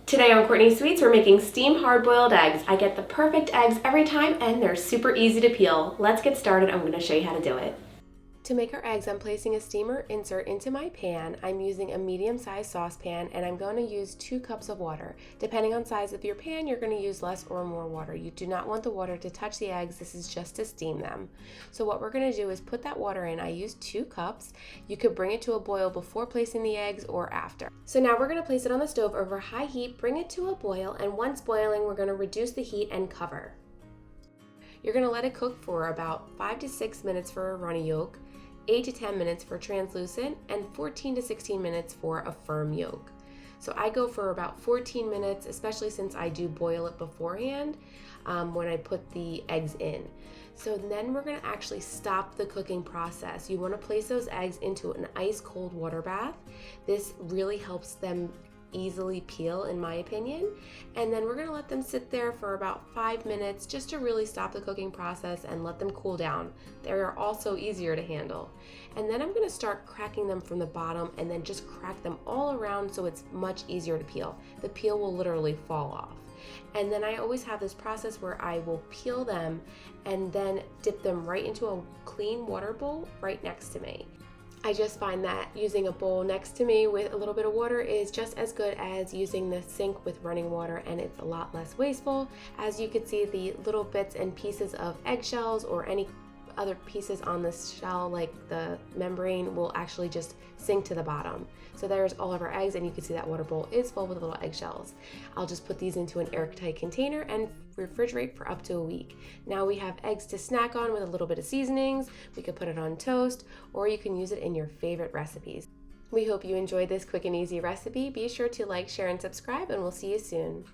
Today on Courtney Sweets, we're making steamed hard-boiled eggs. I get the perfect eggs every time and they're super easy to peel. Let's get started. I'm going to show you how to do it. To make our eggs, I'm placing a steamer insert into my pan. I'm using a medium-sized saucepan and I'm going to use 2 cups of water. Depending on size of your pan, you're going to use less or more water. You do not want the water to touch the eggs. This is just to steam them. So what we're going to do is put that water in. I use 2 cups. You could bring it to a boil before placing the eggs or after. So now we're going to place it on the stove over high heat, bring it to a boil, and once boiling, we're going to reduce the heat and cover. You're going to let it cook for about 5 to 6 minutes for a runny yolk, 8 to 10 minutes for translucent, and 14 to 16 minutes for a firm yolk. So I go for about 14 minutes, especially since I do boil it beforehand when I put the eggs in. So then we're going to actually stop the cooking process. You want to place those eggs into an ice cold water bath. This really helps them easily peel, in my opinion, and then we're going to let them sit there for about 5 minutes just to really stop the cooking process and let them cool down. They are also easier to handle. And then I'm going to start cracking them from the bottom and then just crack them all around so it's much easier to peel. The peel will literally fall off. And then I always have this process where I will peel them and then dip them right into a clean water bowl right next to me. I just find that using a bowl next to me with a little bit of water is just as good as using the sink with running water, and it's a lot less wasteful. As you can see, the little bits and pieces of eggshells or any other pieces on this shell, like the membrane, will actually just sink to the bottom. So there's all of our eggs, and you can see that water bowl is full with little eggshells. I'll just put these into an airtight container and refrigerate for up to a week. Now we have eggs to snack on with a little bit of seasonings. We could put it on toast, or you can use it in your favorite recipes. We hope you enjoyed this quick and easy recipe. Be sure to like, share, and subscribe, and we'll see you soon.